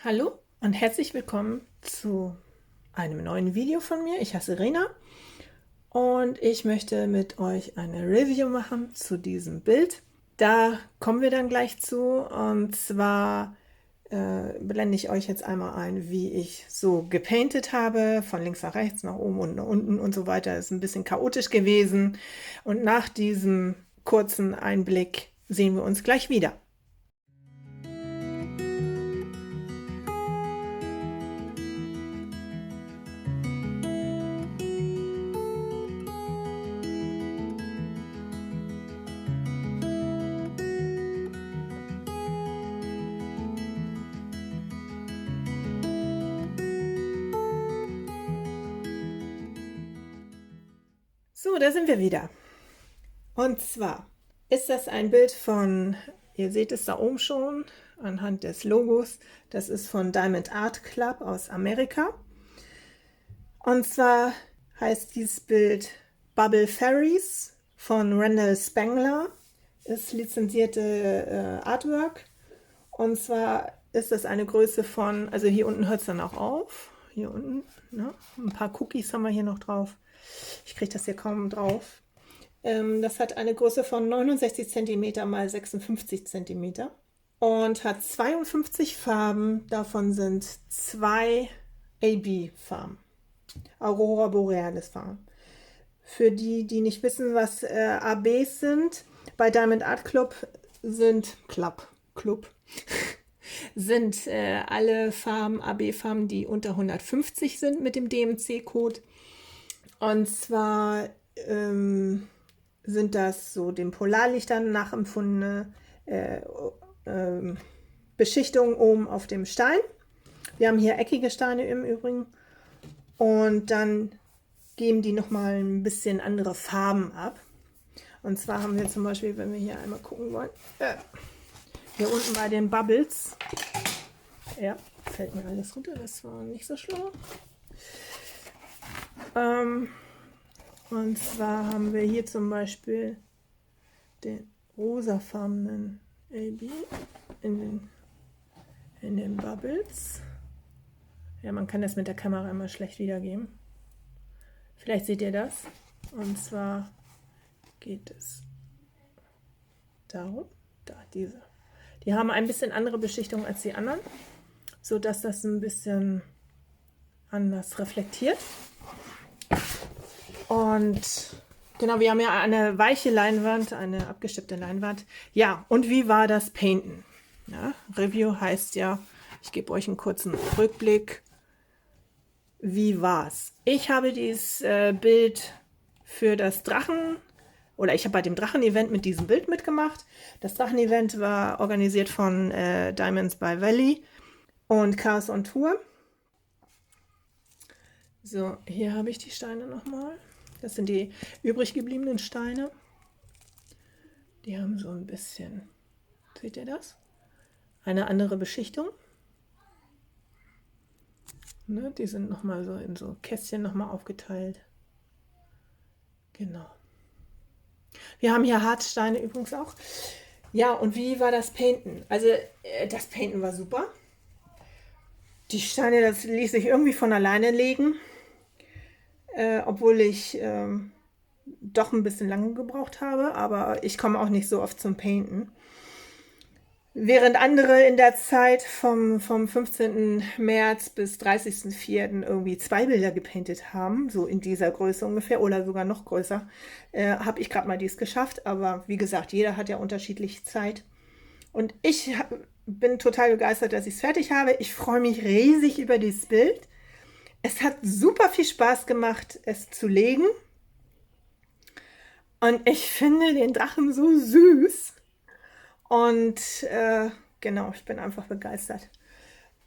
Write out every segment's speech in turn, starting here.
Hallo und herzlich willkommen zu einem neuen Video von mir. Ich heiße Rena und ich möchte mit euch eine Review machen zu diesem Bild. Da kommen wir dann gleich zu, und zwar blende ich euch jetzt einmal ein, wie ich so gepainted habe, von links nach rechts, nach oben und nach unten und so weiter. Ist ein bisschen chaotisch gewesen, und nach diesem kurzen Einblick sehen wir uns gleich wieder. So, da sind wir wieder. Und zwar ist das ein Bild von, ihr seht es da oben schon anhand des Logos, das ist von Diamond Art Club aus Amerika. Und zwar heißt dieses Bild Bubble Fairies von Randall Spangler, ist lizenzierte Artwork. Und zwar ist das eine Größe von, also hier unten hört es dann auch auf, hier unten, ne? Ein paar Cookies haben wir hier noch drauf. Ich kriege das hier kaum drauf. Das hat eine Größe von 69 cm mal 56 cm und hat 52 Farben. Davon sind 2 AB-Farben, Aurora Borealis Farben. Für die, die nicht wissen, was ABs sind, bei Diamond Art Club sind sind alle Farben, AB-Farben, die unter 150 sind mit dem DMC-Code. Und zwar sind das so den Polarlichtern nachempfundene Beschichtungen oben auf dem Stein. Wir haben hier eckige Steine im Übrigen. Und dann geben die nochmal ein bisschen andere Farben ab. Und zwar haben wir zum Beispiel, wenn wir hier einmal gucken wollen, hier unten bei den Bubbles, ja, fällt mir alles runter, das war nicht so schlau. Und zwar haben wir hier zum Beispiel den rosafarbenen AB in den Bubbles. Ja, man kann das mit der Kamera immer schlecht wiedergeben. Vielleicht seht ihr das. Und zwar geht es darum, da diese. Die haben ein bisschen andere Beschichtung als die anderen, sodass das ein bisschen anders reflektiert. Und genau, wir haben ja eine weiche Leinwand, eine abgestippte Leinwand. Ja, und wie war das Painten? Ja, Review heißt ja, ich gebe euch einen kurzen Rückblick. Wie war's? Ich habe dieses Bild für das Drachen, oder ich habe bei dem Drachen-Event mit diesem Bild mitgemacht. Das Drachen-Event war organisiert von Diamonds by Valley und Chaos on Tour. So, hier habe ich die Steine nochmal. Das sind die übrig gebliebenen Steine. Die haben so ein bisschen, seht ihr das? Eine andere Beschichtung. Ne, die sind nochmal so in so Kästchen nochmal aufgeteilt. Genau. Wir haben hier Harzsteine übrigens auch. Ja, und wie war das Painten? Also das Painten war super. Die Steine, das ließ sich irgendwie von alleine legen. Obwohl ich doch ein bisschen lange gebraucht habe, aber ich komme auch nicht so oft zum Painten. Während andere in der Zeit vom 15. März bis 30.04. irgendwie 2 Bilder gepaintet haben, so in dieser Größe ungefähr oder sogar noch größer, habe ich gerade mal dies geschafft. Aber wie gesagt, jeder hat ja unterschiedliche Zeit. Und ich bin total begeistert, dass ich es fertig habe. Ich freue mich riesig über dieses Bild. Es hat super viel Spaß gemacht, es zu legen. Und ich finde den Drachen so süß. Und genau, ich bin einfach begeistert.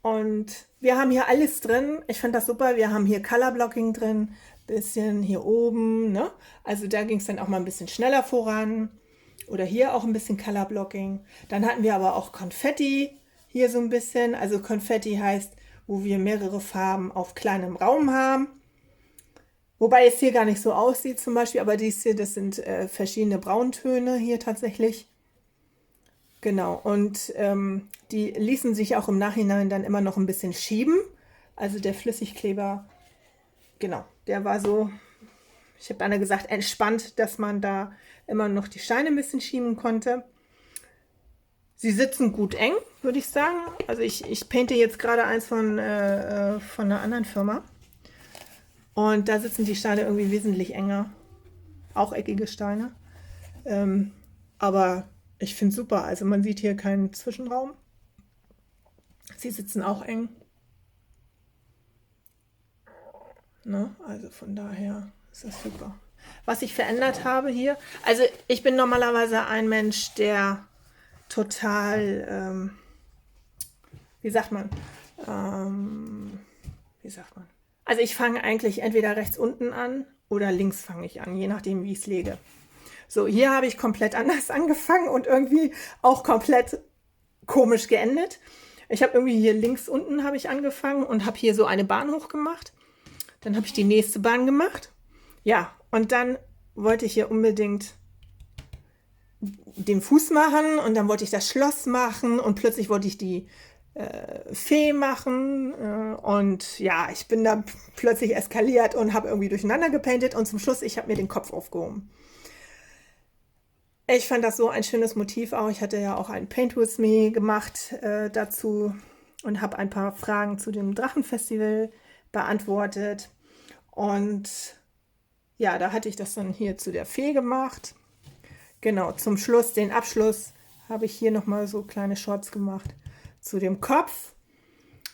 Und wir haben hier alles drin. Ich finde das super. Wir haben hier Color Blocking drin, bisschen hier oben, ne? Also da ging es dann auch mal ein bisschen schneller voran. Oder hier auch ein bisschen Color Blocking. Dann hatten wir aber auch Konfetti hier so ein bisschen. Also Konfetti heißt, wo wir mehrere Farben auf kleinem Raum haben. Wobei es hier gar nicht so aussieht zum Beispiel, aber dies hier, das sind verschiedene Brauntöne hier tatsächlich. Genau, und die ließen sich auch im Nachhinein dann immer noch ein bisschen schieben. Also der Flüssigkleber, genau, der war so, ich habe beinahe gesagt, entspannt, dass man da immer noch die Steine ein bisschen schieben konnte. Sie sitzen gut eng, würde ich sagen. Also ich painte jetzt gerade eins von einer anderen Firma. Und da sitzen die Steine irgendwie wesentlich enger. Auch eckige Steine. Aber ich finde es super. Also man sieht hier keinen Zwischenraum. Sie sitzen auch eng. Ne? Also von daher ist das super. Was ich verändert habe hier, also ich bin normalerweise ein Mensch, der total, wie sagt man, wie sagt man? Also ich fange eigentlich entweder rechts unten an oder links fange ich an, je nachdem, wie ich es lege. So, hier habe ich komplett anders angefangen und irgendwie auch komplett komisch geendet. Ich habe irgendwie hier links unten habe ich angefangen und habe hier so eine Bahn hochgemacht. Dann habe ich die nächste Bahn gemacht. Ja, und dann wollte ich hier unbedingt den Fuß machen und dann wollte ich das Schloss machen und plötzlich wollte ich die Fee machen und ja, ich bin da plötzlich eskaliert und habe irgendwie durcheinander gepaintet und zum Schluss, ich habe mir den Kopf aufgehoben. Ich fand das so ein schönes Motiv auch. Ich hatte ja auch ein Paint With Me gemacht dazu und habe ein paar Fragen zu dem Drachenfestival beantwortet. Und ja, da hatte ich das dann hier zu der Fee gemacht. Genau, zum Schluss, den Abschluss, habe ich hier nochmal so kleine Shots gemacht zu dem Kopf.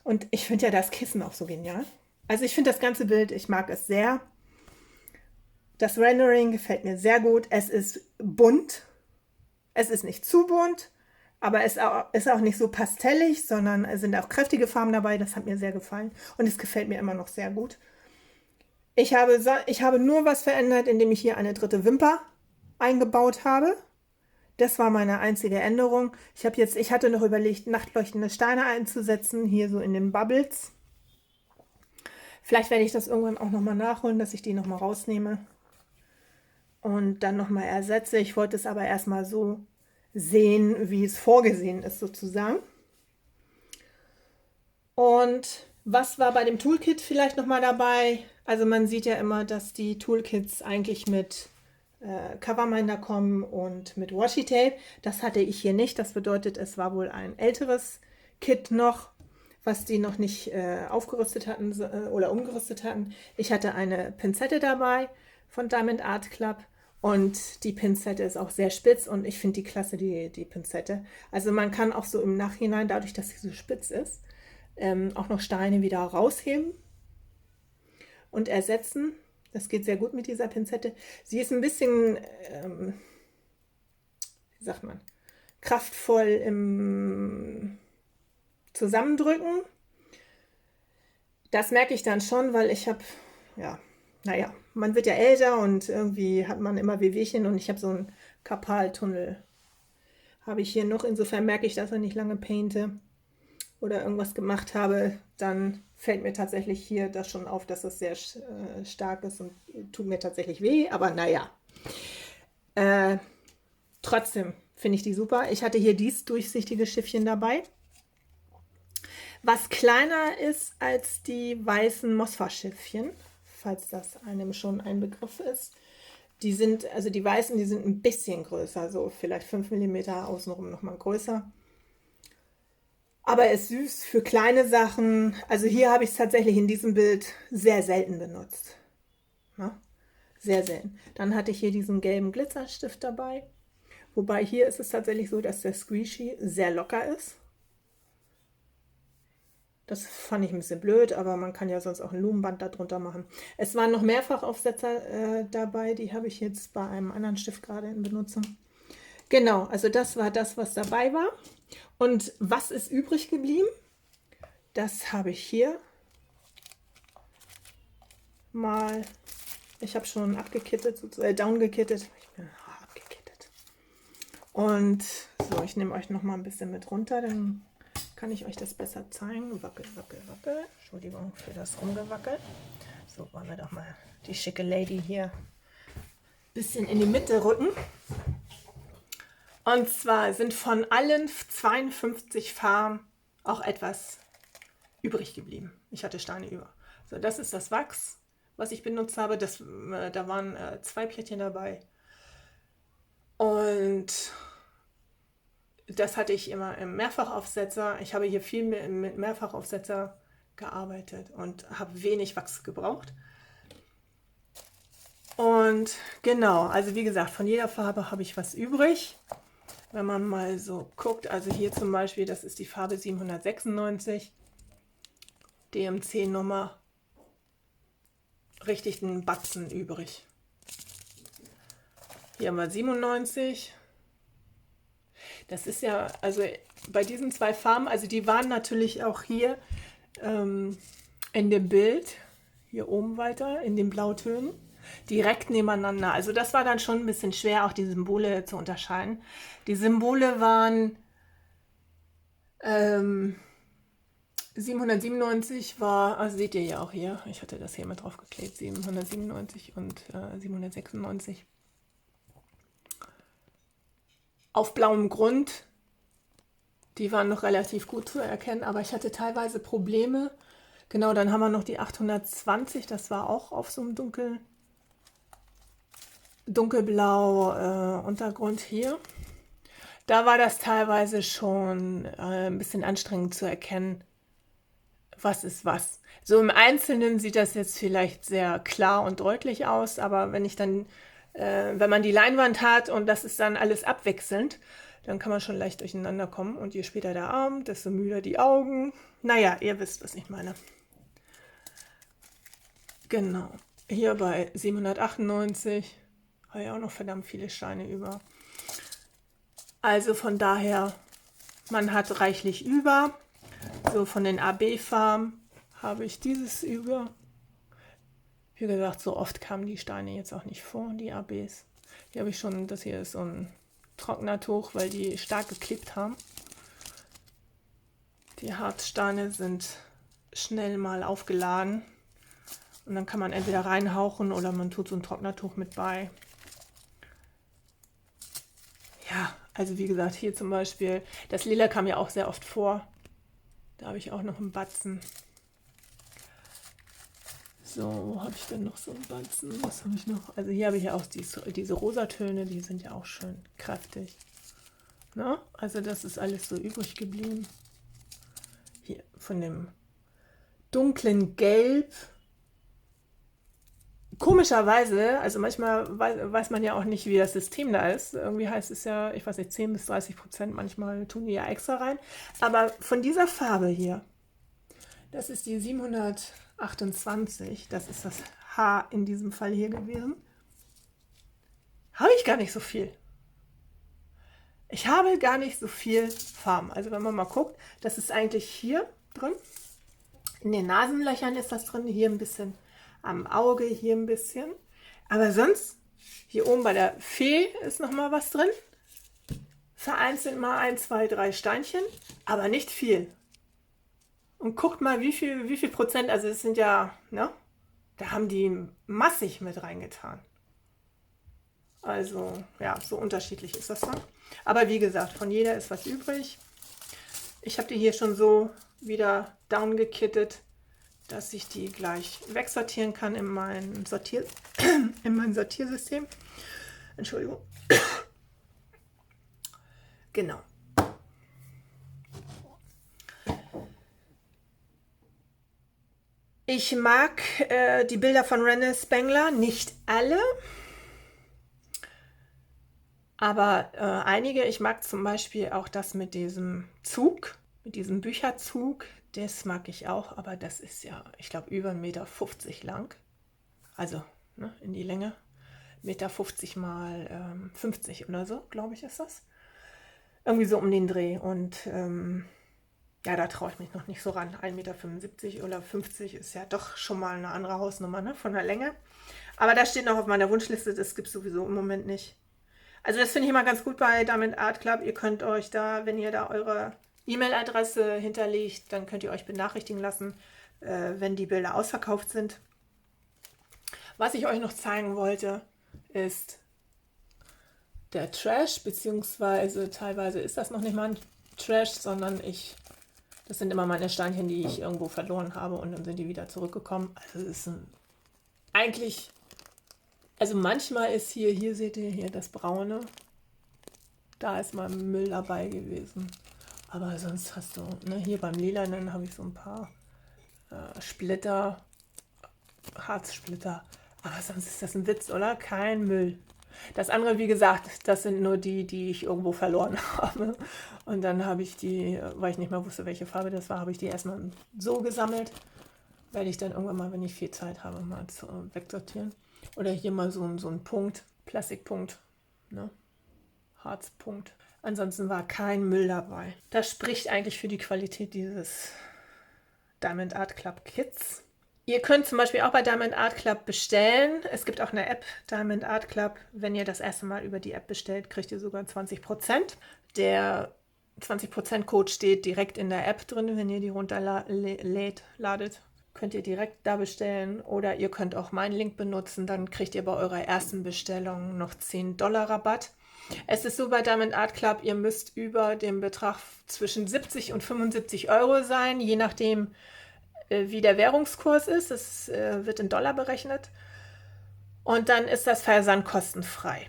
Und ich finde ja das Kissen auch so genial. Also ich finde das ganze Bild, ich mag es sehr. Das Rendering gefällt mir sehr gut. Es ist bunt. Es ist nicht zu bunt, aber es ist auch nicht so pastellig, sondern es sind auch kräftige Farben dabei. Das hat mir sehr gefallen und es gefällt mir immer noch sehr gut. Ich habe nur was verändert, indem ich hier eine dritte Wimper eingebaut habe. Das war meine einzige Änderung. Ich hatte noch überlegt, nachtleuchtende Steine einzusetzen, hier so in den Bubbles. Vielleicht werde ich das irgendwann auch nochmal nachholen, dass ich die nochmal rausnehme und dann nochmal ersetze. Ich wollte es aber erstmal so sehen, wie es vorgesehen ist sozusagen. Und was war bei dem Toolkit vielleicht nochmal dabei? Also man sieht ja immer, dass die Toolkits eigentlich mit Coverminder kommen und mit Washi Tape. Das hatte ich hier nicht. Das bedeutet, es war wohl ein älteres Kit noch, was die noch nicht aufgerüstet hatten oder umgerüstet hatten. Ich hatte eine Pinzette dabei von Diamond Art Club und die Pinzette ist auch sehr spitz und ich finde die klasse, die Pinzette. Also man kann auch so im Nachhinein, dadurch, dass sie so spitz ist, auch noch Steine wieder rausheben und ersetzen. Das geht sehr gut mit dieser Pinzette. Sie ist ein bisschen, wie sagt man, kraftvoll im Zusammendrücken. Das merke ich dann schon, weil ich habe, ja, naja, man wird ja älter und irgendwie hat man immer Wehwehchen und ich habe so einen Karpaltunnel. Habe ich hier noch, insofern merke ich, dass ich nicht lange painte oder irgendwas gemacht habe, dann fällt mir tatsächlich hier das schon auf, dass das sehr stark ist und tut mir tatsächlich weh, aber naja. Trotzdem finde ich die super. Ich hatte hier dieses durchsichtige Schiffchen dabei, was kleiner ist als die weißen Mosfa-Schiffchen, falls das einem schon ein Begriff ist. Die sind, also die weißen, die sind ein bisschen größer, so vielleicht 5 mm außenrum nochmal größer. Aber er ist süß für kleine Sachen. Also hier habe ich es tatsächlich in diesem Bild sehr selten benutzt. Ja, sehr selten. Dann hatte ich hier diesen gelben Glitzerstift dabei. Wobei hier ist es tatsächlich so, dass der Squishy sehr locker ist. Das fand ich ein bisschen blöd, aber man kann ja sonst auch ein Lumenband darunter machen. Es waren noch Mehrfachaufsetzer dabei, die habe ich jetzt bei einem anderen Stift gerade in Benutzung. Genau, also das war das, was dabei war. Und was ist übrig geblieben? Das habe ich hier mal, ich habe schon abgekittet, downgekittet. Ich bin abgekittet. Und so, ich nehme euch noch mal ein bisschen mit runter, dann kann ich euch das besser zeigen. Wackel, wackel, wackel. Entschuldigung für das Rumgewackel. So, wollen wir doch mal die schicke Lady hier ein bisschen in die Mitte rücken. Und zwar sind von allen 52 Farben auch etwas übrig geblieben. Ich hatte Steine über. So, das ist das Wachs, was ich benutzt habe. Da waren 2 Plättchen dabei. Und das hatte ich immer im Mehrfachaufsetzer. Ich habe hier viel mit Mehrfachaufsetzer gearbeitet und habe wenig Wachs gebraucht. Und genau, also wie gesagt, von jeder Farbe habe ich was übrig. Wenn man mal so guckt, also hier zum Beispiel, das ist die Farbe 796, DMC-Nummer, richtig einen Batzen übrig. Hier haben wir 97. Das ist ja, also bei diesen 2 Farben, also die waren natürlich auch hier in dem Bild, hier oben weiter, in den Blautönen, direkt nebeneinander. Also das war dann schon ein bisschen schwer, auch die Symbole zu unterscheiden. Die Symbole waren 797 war, also seht ihr ja auch hier, ich hatte das hier mit drauf geklebt, 797 und 796. Auf blauem Grund, die waren noch relativ gut zu erkennen, aber ich hatte teilweise Probleme. Genau, dann haben wir noch die 820, das war auch auf so einem dunkelblau Untergrund hier. Da war das teilweise schon ein bisschen anstrengend zu erkennen, was ist was. So im Einzelnen sieht das jetzt vielleicht sehr klar und deutlich aus, aber wenn man die Leinwand hat und das ist dann alles abwechselnd, dann kann man schon leicht durcheinander kommen. Und je später der Arm, desto müder die Augen. Naja, ihr wisst, was ich meine. Genau. Hier bei 798 habe ich auch noch verdammt viele Steine über. Also von daher, man hat reichlich über. So von den AB-Farben habe ich dieses über. Wie gesagt, so oft kamen die Steine jetzt auch nicht vor, die ABs. Hier habe ich schon, das hier ist so ein Trocknertuch, weil die stark geklebt haben. Die Harzsteine sind schnell mal aufgeladen. Und dann kann man entweder reinhauchen oder man tut so ein Trocknertuch mit bei. Ja, also wie gesagt, hier zum Beispiel, das Lila kam ja auch sehr oft vor. Da habe ich auch noch einen Batzen. So, wo habe ich denn noch so einen Batzen? Was habe ich noch? Also hier habe ich ja auch diese Rosatöne, die sind ja auch schön kräftig. Na? Also das ist alles so übrig geblieben. Hier von dem dunklen Gelb. Komischerweise, also manchmal weiß man ja auch nicht, wie das System da ist. Irgendwie heißt es ja, ich weiß nicht, 10-30%, manchmal tun die ja extra rein. Aber von dieser Farbe hier, das ist die 728, das ist das H in diesem Fall hier gewesen, habe ich gar nicht so viel. Ich habe gar nicht so viel Farben. Also wenn man mal guckt, das ist eigentlich hier drin. In den Nasenlöchern ist das drin, hier ein bisschen am Auge, hier ein bisschen. Aber sonst, hier oben bei der Fee ist noch mal was drin. Vereinzelt mal 1, 2, 3 Steinchen, aber nicht viel. Und guckt mal, wie viel Prozent, also es sind ja, ne, da haben die massig mit reingetan. Also, ja, so unterschiedlich ist das dann. Aber wie gesagt, von jeder ist was übrig. Ich habe die hier schon so wieder down gekittet, dass ich die gleich wegsortieren kann in mein Sortiersystem. Entschuldigung. Genau. Ich mag die Bilder von René Spengler, nicht alle, aber einige. Ich mag zum Beispiel auch das mit diesem Zug, mit diesem Bücherzug. Das mag ich auch, aber das ist ja, ich glaube, über 1,50 Meter lang. Also ne, in die Länge. 1,50 Meter mal 50 oder so, glaube ich, ist das. Irgendwie so um den Dreh. Und ja, da traue ich mich noch nicht so ran. 1,75 Meter oder 50 ist ja doch schon mal eine andere Hausnummer, ne, von der Länge. Aber das steht noch auf meiner Wunschliste, das gibt es sowieso im Moment nicht. Also das finde ich immer ganz gut bei Diamond Art Club. Ihr könnt euch da, wenn ihr da eure E-Mail-Adresse hinterlegt, dann könnt ihr euch benachrichtigen lassen, wenn die Bilder ausverkauft sind. Was ich euch noch zeigen wollte, ist der Trash, beziehungsweise teilweise ist das noch nicht mal ein Trash, sondern das sind immer meine Steinchen, die ich irgendwo verloren habe und dann sind die wieder zurückgekommen. Also es ist eigentlich, also manchmal ist hier seht ihr hier das Braune, da ist mal Müll dabei gewesen. Aber sonst hast du, ne, hier beim Lilanen habe ich so ein paar Splitter, Harzsplitter. Aber sonst ist das ein Witz, oder? Kein Müll. Das andere, wie gesagt, das sind nur die ich irgendwo verloren habe. Und dann habe ich die, weil ich nicht mehr wusste, welche Farbe das war, habe ich die erstmal so gesammelt. Werde ich dann irgendwann mal, wenn ich viel Zeit habe, mal wegsortieren. Oder hier mal so ein Punkt, Plastikpunkt, ne? Harzpunkt. Ansonsten war kein Müll dabei. Das spricht eigentlich für die Qualität dieses Diamond Art Club Kits. Ihr könnt zum Beispiel auch bei Diamond Art Club bestellen. Es gibt auch eine App, Diamond Art Club. Wenn ihr das erste Mal über die App bestellt, kriegt ihr sogar 20%. Der 20% Code steht direkt in der App drin, wenn ihr die runterladet. Könnt ihr direkt da bestellen oder ihr könnt auch meinen Link benutzen, dann kriegt ihr bei eurer ersten Bestellung noch $10 Rabatt. Es ist so bei Diamond Art Club, ihr müsst über den Betrag zwischen 70 und 75 Euro sein, je nachdem, wie der Währungskurs ist. Es wird in Dollar berechnet. Und dann ist das Versand kostenfrei.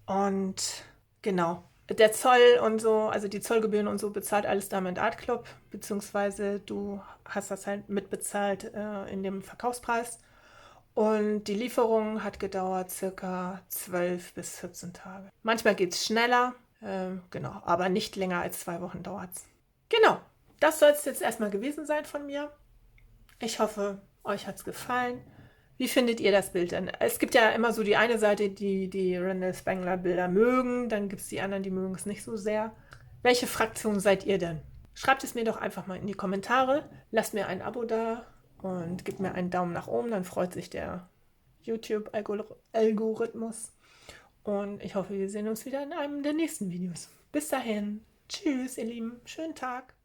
Und genau, der Zoll und so, also die Zollgebühren und so bezahlt alles Diamond Art Club, beziehungsweise du hast das halt mitbezahlt in dem Verkaufspreis. Und die Lieferung hat gedauert circa 12 bis 14 Tage. Manchmal geht es schneller, genau, aber nicht länger als 2 Wochen dauert es. Genau, das soll es jetzt erstmal gewesen sein von mir. Ich hoffe, euch hat es gefallen. Wie findet ihr das Bild denn? Es gibt ja immer so die eine Seite, die Randall Spangler Bilder mögen, dann gibt es die anderen, die mögen es nicht so sehr. Welche Fraktion seid ihr denn? Schreibt es mir doch einfach mal in die Kommentare. Lasst mir ein Abo da und gebt mir einen Daumen nach oben, dann freut sich der YouTube-Algorithmus. Und ich hoffe, wir sehen uns wieder in einem der nächsten Videos. Bis dahin. Tschüss, ihr Lieben. Schönen Tag.